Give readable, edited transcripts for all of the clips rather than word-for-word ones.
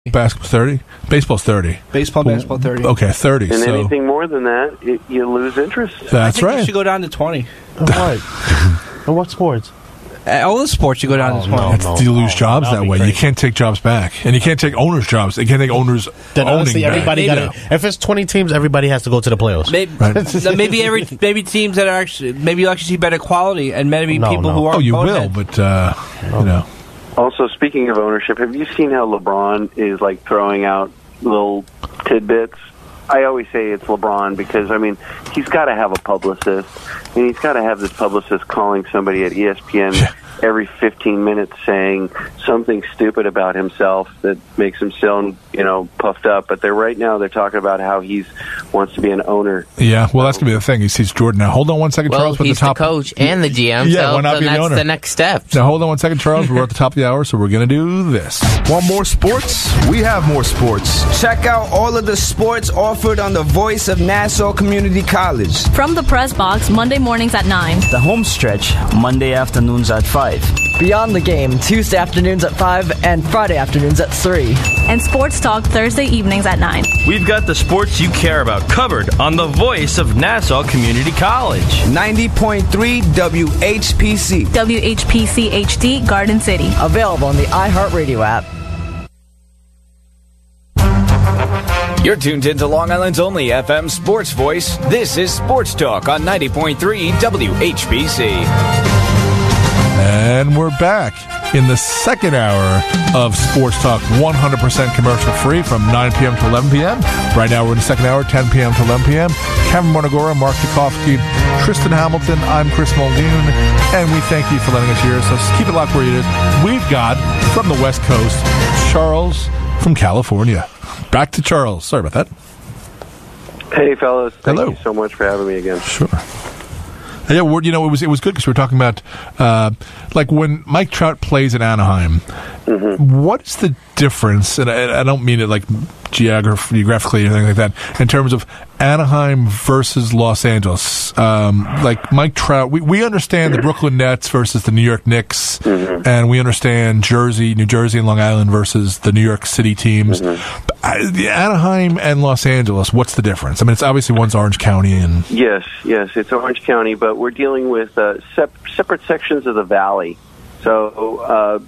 Basketball's 30? Baseball's 30. Basketball 30. Okay, 30. And anything more than that, you lose interest. That's I think right. you should go down to 20. What? And what sports? All the sports, you go down to 20. You lose jobs that way. You can't take jobs back. And you can't take owners' jobs. You can't take owners Then owning honestly, back. everybody got to. If it's 20 teams, everybody has to go to the playoffs. Maybe teams that are actually, maybe you'll actually see better quality and maybe people who are. Oh, you will, but, you know. Also, speaking of ownership, have you seen how LeBron is like throwing out little tidbits? I always say it's LeBron because, I mean, he's got to have a publicist, and he's got to have this publicist calling somebody at ESPN every 15 minutes saying something stupid about himself that makes him sound, puffed up. But right now they're talking about how he wants to be an owner. Yeah, well, that's going to be the thing. He sees Jordan now. Hold on one second, Charles. He's the coach and the GM, yeah, so why not be the that's owner? the next step. Now, hold on one second, Charles. We're at the top of the hour, so we're going to do this. Want more sports? We have more sports. Check out all of the sports offered on the Voice of Nassau Community College. From the press box, Monday mornings at 9. The home stretch, Monday afternoons at 5. Beyond the Game, Tuesday afternoons at 5 and Friday afternoons at 3. And Sports Talk Thursday evenings at 9. We've got the sports you care about covered on the Voice of Nassau Community College. 90.3 WHPC. WHPC HD, Garden City. Available on the iHeartRadio app. You're tuned into Long Island's only FM sports voice. This is Sports Talk on 90.3 WHPC. And we're back in the second hour of Sports Talk, 100% commercial free from 9 p.m. to 11 p.m. Right now we're in the second hour, 10 p.m. to 11 p.m. Cameron Monagora, Mark Dukowski, Tristan Hamilton, I'm Chris Muldoon, and we thank you for letting us hear. So keep it locked where it is. We've got, from the West Coast, Charles from California. Back to Charles. Sorry about that. Hey, fellas. Thank Hello. you so much for having me again. Sure. Yeah, it was good because we were talking about like when Mike Trout plays in Anaheim. Mm-hmm. What's the difference? And I don't mean it like geographically or anything like that. In terms of Anaheim versus Los Angeles, like Mike Trout, we understand the Brooklyn Nets versus the New York Knicks, and we understand New Jersey, and Long Island versus the New York City teams. The Anaheim and Los Angeles, what's the difference? I mean, it's obviously one's Orange County, and yes, it's Orange County, but we're dealing with separate sections of the valley. So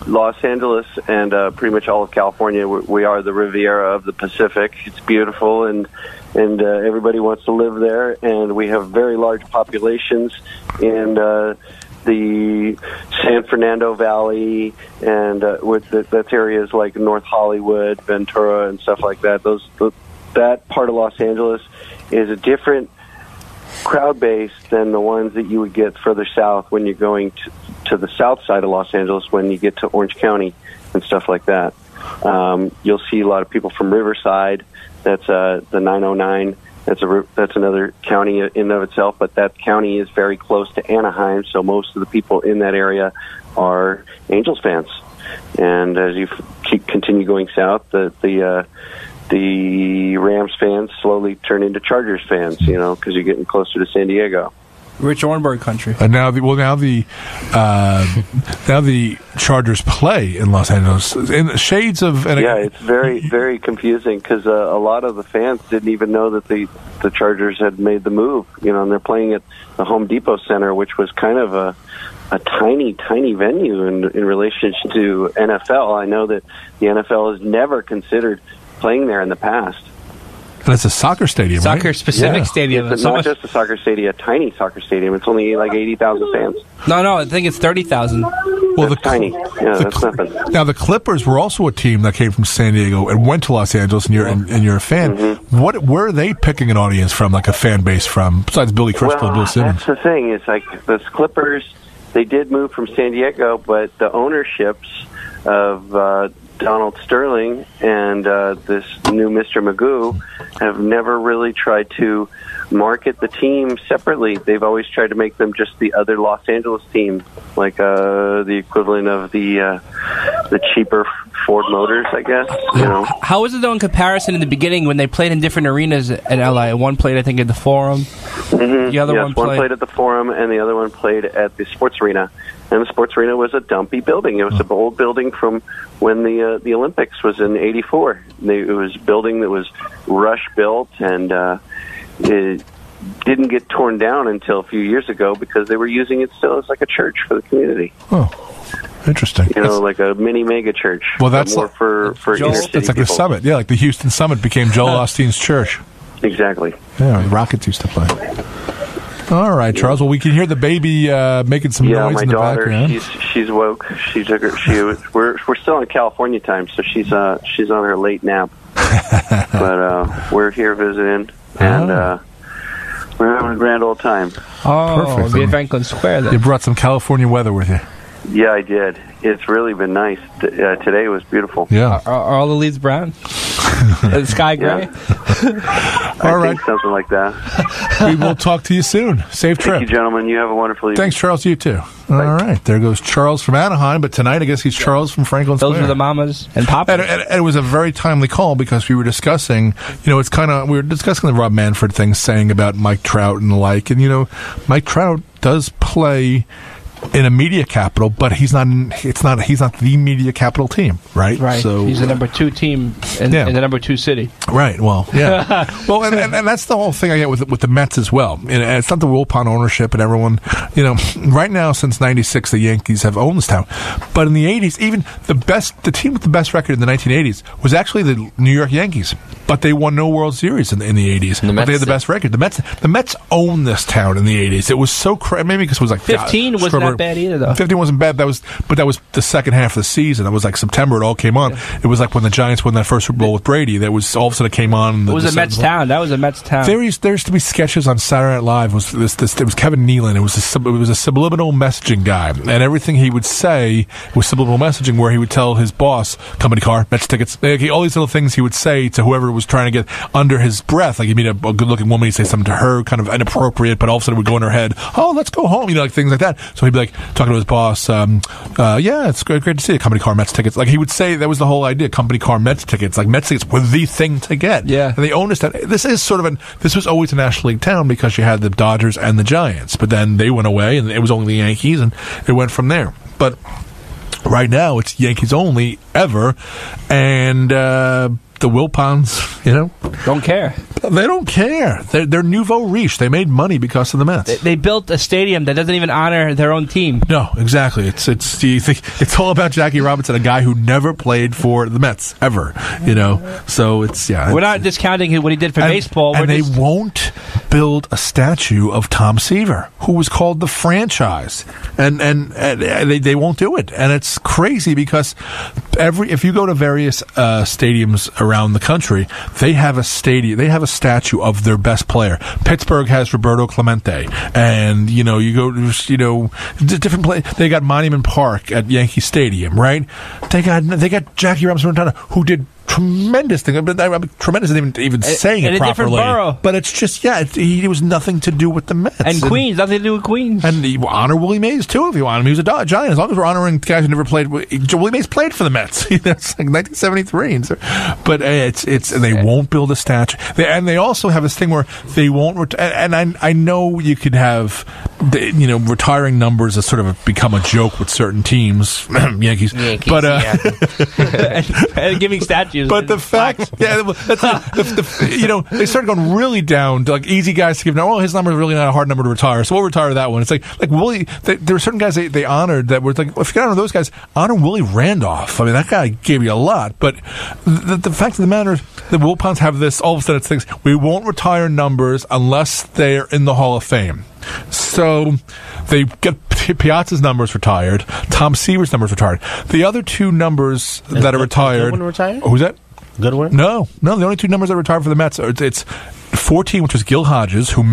Los Angeles and pretty much all of California, we are the Riviera of the Pacific. It's beautiful, and everybody wants to live there, and we have very large populations in the San Fernando Valley, and that's areas like North Hollywood, Ventura, and stuff like that. That part of Los Angeles is a different crowd base than the ones that you would get further south when you're going to the south side of Los Angeles when you get to Orange County and stuff like that. You'll see a lot of people from Riverside. That's the 909. That's another county in and of itself, but that county is very close to Anaheim, so most of the people in that area are Angels fans. And as you continue going south, the Rams fans slowly turn into Chargers fans, because you're getting closer to San Diego. Rich Ornberg country. And now the Chargers play in Los Angeles in the shades of. Yeah, it's very, very confusing because a lot of the fans didn't even know that the Chargers had made the move. And they're playing at the Home Depot Center, which was kind of a tiny venue in relation to NFL. I know that the NFL has never considered playing there in the past. And it's a soccer stadium, right? Soccer-specific stadium. It's not just a soccer stadium, a tiny soccer stadium. It's only like 80,000 fans. No, I think it's 30,000. Well, that's tiny. Yeah, that's nothing. Now, the Clippers were also a team that came from San Diego and went to Los Angeles, and you're a fan. Mm-hmm. Where are they picking an audience from, like a fan base from, besides Billy Crystal and Bill Simmons? That's the thing. It's like the Clippers, they did move from San Diego, but the ownerships of Donald Sterling and this new Mr. Magoo have never really tried to market the team separately. They've always tried to make them just the other Los Angeles team, like the equivalent of the cheaper Ford Motors, I guess. How was it though in comparison in the beginning when they played in different arenas in LA? One played, I think, at the Forum. Mm-hmm. The other one played at the Forum, and the other one played at the Sports Arena. And the sports arena was a dumpy building. It was an old building from when the Olympics was in '84. It was a building that was rush built, and it didn't get torn down until a few years ago because they were using it still as like a church for the community. Oh, interesting. Like a mini mega church. Well, that's more for inner city it's like people. the Summit. Yeah, like the Houston Summit became Joel Osteen's church. Exactly. Yeah, the Rockets used to play. All right, Charles. Well, we can hear the baby making some noise in the background. Yeah, my daughter, she's woke. We're still in California time, so she's on her late nap. But we're here visiting, and we're having a grand old time. Oh, perfect. Be at Franklin Square then. You brought some California weather with you. Yeah, I did. It's really been nice. Today was beautiful. Yeah. Are all the leaves brown? The sky gray? All right. Think something like that. We will talk to you soon. Safe trip. Thank you, gentlemen. You have a wonderful evening. Thanks, Charles. You too. All right. There goes Charles from Anaheim, but tonight I guess he's Charles from Franklin Square. Those are the mamas and papas. And it was a very timely call because we were discussing, we were discussing the Rob Manfred thing, saying about Mike Trout and the like. And, Mike Trout does play in a media capital, but he's not the media capital team, right? Right. So he's the number 2 team in the number 2 city. Right. Well, yeah. Well, and that's the whole thing I get with the Mets as well. And it's not the Wilpon ownership and everyone. Right now since '96, the Yankees have owned this town. But in the '80s, even the team with the best record in the 1980s was actually the New York Yankees. But they won no World Series in the '80s. But they had the best record. The Mets owned this town in the '80s. It was so crazy. Maybe because it was like 15 wasn't that bad either, though. 15 wasn't bad. That was the second half of the season. That was like September. It all came on. Yeah. It was like when the Giants won that first Super Bowl with Brady. That was all of a sudden it came on. It was a Mets town. That was a Mets town. There used to be sketches on Saturday Night Live. It was Kevin Nealon. It was a subliminal messaging guy, and everything he would say was subliminal messaging, where he would tell his boss, company car, Mets tickets, all these little things he would say to whoever was trying to get under his breath. Like he'd meet a good-looking woman, he'd say something to her, kind of inappropriate, but all of a sudden it would go in her head. Oh, let's go home. Like things like that. So he'd be like talking to his boss. Yeah, it's great to see you. Company car, Mets tickets. Like he would say that was the whole idea. Company car, Mets tickets. Like Mets tickets were the thing to get. Yeah, and they owned us. This is sort of this was always a National League town because you had the Dodgers and the Giants, but then they went away and it was only the Yankees, and it went from there. But right now it's Yankees only ever, and the Wilpons, don't care. They don't care. They're nouveau riche. They made money because of the Mets. They built a stadium that doesn't even honor their own team. No, exactly. It's all about Jackie Robinson, a guy who never played for the Mets ever. So it's We're not discounting what he did for baseball. And they won't build a statue of Tom Seaver, who was called the franchise, and they won't do it. And it's crazy because if you go to various stadiums around the country, they have a statue of their best player. Pittsburgh has Roberto Clemente, and you go to different places. They got Monument Park at Yankee Stadium, right? They got Jackie Robinson, who did tremendous thing. Tremendous isn't even saying it properly. A different borough. But it's just, it was nothing to do with the Mets. And Queens, nothing to do with Queens. And you honor Willie Mays, too, if you want him. He was a Giant. As long as we're honoring guys who never played. Willie Mays played for the Mets. It's like 1973. But and they won't build a statue. They also have this thing where they won't, and I know you could have, retiring numbers has sort of become a joke with certain teams, Yankees. But, and giving statues. But the fact, they started going really down to like easy guys to give. Now, his number is really not a hard number to retire, so we'll retire that one. It's like Willie. There were certain guys they honored that were like, if you got to honor those guys, honor Willie Randolph. I mean, that guy gave you a lot. But the fact of the matter is, the Wilpons have this. All of a sudden, it's things we won't retire numbers unless they're in the Hall of Fame. So they get Piazza's numbers retired. Tom Seaver's numbers retired. The other two numbers that are retired. Goodwin retired? Who's that? Goodwin? No. The only two numbers that are retired for the Mets it's 14, which was Gil Hodges, who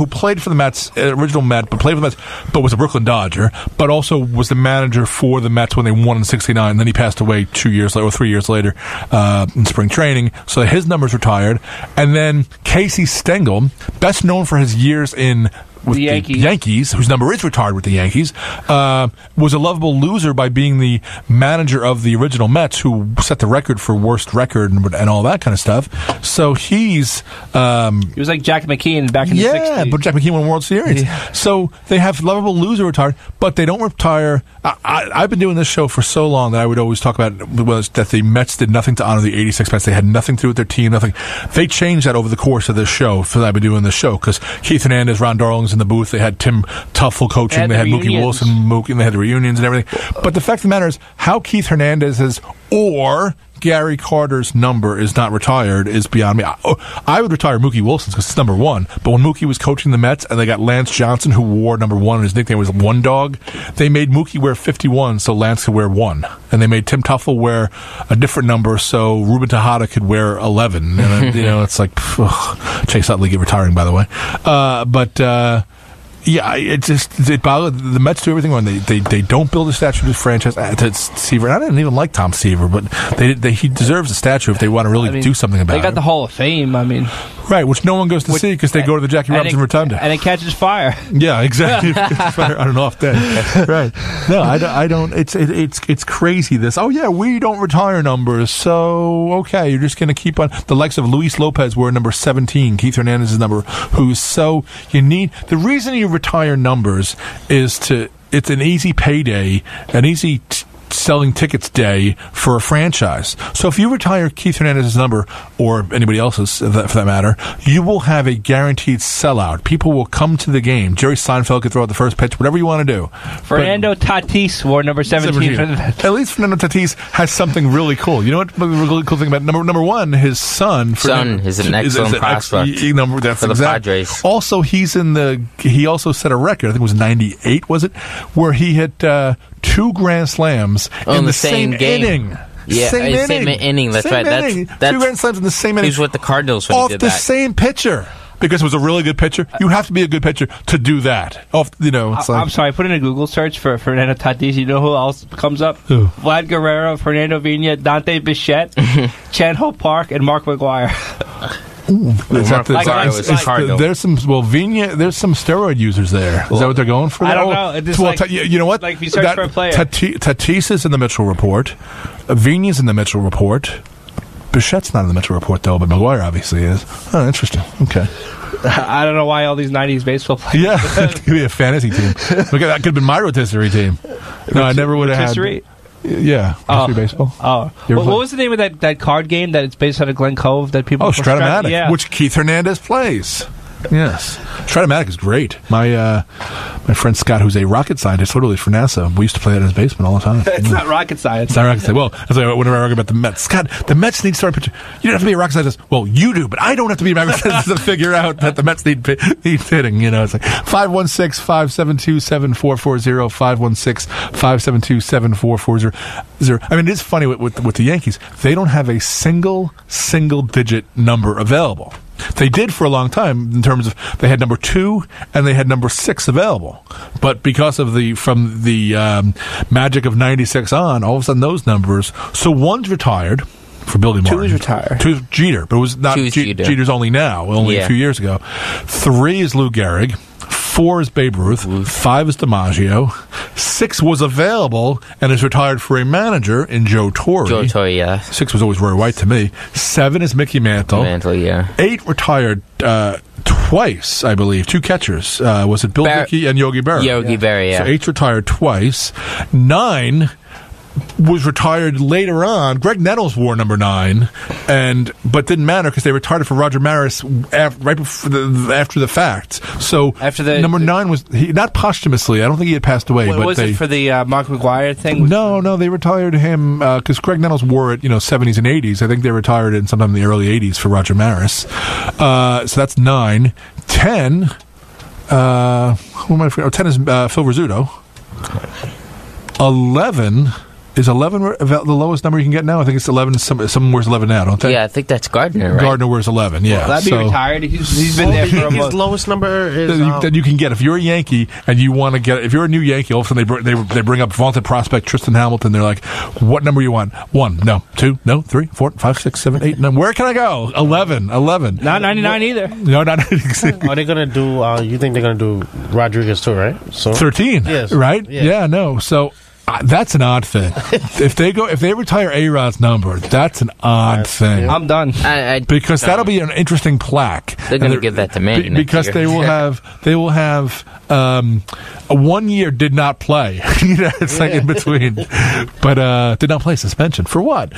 played for the Mets, original Met, but played for the Mets, but was a Brooklyn Dodger, but also was the manager for the Mets when they won in '69. And then he passed away 2 years later, or 3 years later, in spring training. So his numbers retired. And then Casey Stengel, best known for his years in the Yankees, whose number is retired with the Yankees, was a lovable loser by being the manager of the original Mets, who set the record for worst record and all that kind of stuff. So he's... he was like Jack McKeon back in the 60s. Yeah, but Jack McKeon won World Series. Yeah. So they have lovable loser retired, but they don't retire. I've been doing this show for so long that I would always talk about that the Mets did nothing to honor the 86 Mets. They had nothing to do with their team, nothing. They changed that over the course of this show, so that I've been doing this show, because Keith Hernandez, Ron Darling's in the booth. They had Tim Tuffle coaching. They had Mookie Wilson, and they had the reunions and everything. But the fact of the matter is, how Keith Hernandez's or Gary Carter's number is not retired is beyond me. I would retire Mookie Wilson's because it's number 1. But when Mookie was coaching the Mets and they got Lance Johnson, who wore number 1, and his nickname was One Dog, they made Mookie wear 51 so Lance could wear 1. And they made Tim Tuffle wear a different number so Ruben Tejada could wear 11. And it's like, Chase Utley retiring, by the way. Yeah, it bothered the Mets do everything wrong. They don't build a statue to franchise to Seaver. I didn't even like Tom Seaver, but he deserves a statue if they want to really do something about it. They got the Hall of Fame. I mean, right, which no one goes to see because they go to the Jackie Robinson Rotunda and it catches fire. Yeah, exactly. It catches fire on an off day. Right? No, I don't. It's crazy. This. Oh yeah, we don't retire numbers. So okay, you're just going to keep on. The likes of Luis Lopez were number 17. Keith Hernandez's number. You need the reason you retire numbers is it's an easy payday, an easy selling tickets day for a franchise. So if you retire Keith Hernandez's number, or anybody else's for that matter, you will have a guaranteed sellout. People will come to the game. Jerry Seinfeld could throw out the first pitch, whatever you want to do. Fernando Tatis wore number 17. At least Fernando Tatis has something really cool. You know what the really cool thing about number 1, his son is an excellent prospect for the Padres. Also, he also set a record, I think it was 98, was it? Where he hit 2 grand slams in the same inning. Yeah, same inning. That's right. That's 2 grand slams in the same inning. He was with the Cardinals when he did that. Off the same pitcher. Because it was a really good pitcher. You have to be a good pitcher to do that. I'm sorry, put in a Google search for Fernando Tatis. You know who else comes up? Who? Vlad Guerrero, Fernando Vina, Dante Bichette, Chan Ho Park, and Mark McGwire. There's some There's some steroid users there. Is that what they're going for? I don't know. You know what? Like if you search for a player, Tatis is in the Mitchell report. Vina's in the Mitchell report. Bichette's not in the Mitchell report though, but McGwire obviously is. Oh, interesting. Okay. I don't know why all these 90s baseball players. Yeah, it could be a fantasy team. Look, that could have been my rotisserie team. No, I never would have had. Yeah, baseball. Oh, what was the name of that card game that it's based out of Glen Cove that people? Stratomatic, which Keith Hernandez plays. Yes, Stratomatic is great. My friend Scott, who's a rocket scientist, literally for NASA, we used to play that in his basement all the time. It's not rocket science. It's not rocket science. Well, that's like whenever I argue about the Mets, Scott, the Mets need starting pitcher. You don't have to be a rocket scientist. Well, you do, but I don't have to be a rocket scientist to figure out that the Mets need hitting. It's like 516-572-7440, 516-572-7440. I mean, it is funny with the Yankees. They don't have a single digit number available. They did for a long time in terms of they had number 2 and they had number 6 available, but because of from the magic of 96 on, all of a sudden those numbers. So 1's retired for Billy Martin. 2 is retired. 2 is Jeter, but it was not Jeter's only now, a few years ago. 3 is Lou Gehrig. 4 is Babe Ruth. 5 is DiMaggio. 6 was available and is retired for a manager in Joe Torre. 6 was always Roy White to me. 7 is Mickey Mantle. 8 retired twice, I believe. 2 catchers. Was it Bill Dickey and Yogi Berra? Yogi Berra, yeah. So 8's retired twice. 9 was retired later on. Greg Nettles wore number 9, but didn't matter because they retired it for Roger Maris right before after the fact. So number 9 was not posthumously. I don't think he had passed away. But was it for the Mark McGwire thing? No, they retired him because Greg Nettles wore it, 70s and 80s. I think they retired it sometime in the early 80s for Roger Maris. So that's 9. 10. Who am I forgetting? 10 is Phil Rizzuto. 11 Is 11 the lowest number you can get now? I think it's 11. Someone wears 11 now, don't they? Yeah, I think that's Gardner, right? Gardner wears 11, yeah. Well, that'd be retired. He's been there for a month. His lowest number is... that you can get. If you're a Yankee and you want to get... If you're a new Yankee, all of a sudden they bring up vaunted prospect Tristan Hamilton. They're like, what number you want? 1, no. 2, no. 3, 4, 5, 6, 7, 8, 9. Where can I go? 11. Not 99 either. No, not... Are they going to do... you think they're going to do Rodriguez too, right? So 13, yes. right? Yeah, no. So... that's an odd thing. If they retire A-Rod's number, that's an odd thing. I'm done. Because that'll be an interesting plaque. They're going to give that to Manny because next year. they will have a 1 year did not play. It's like in between, but did not play suspension for what?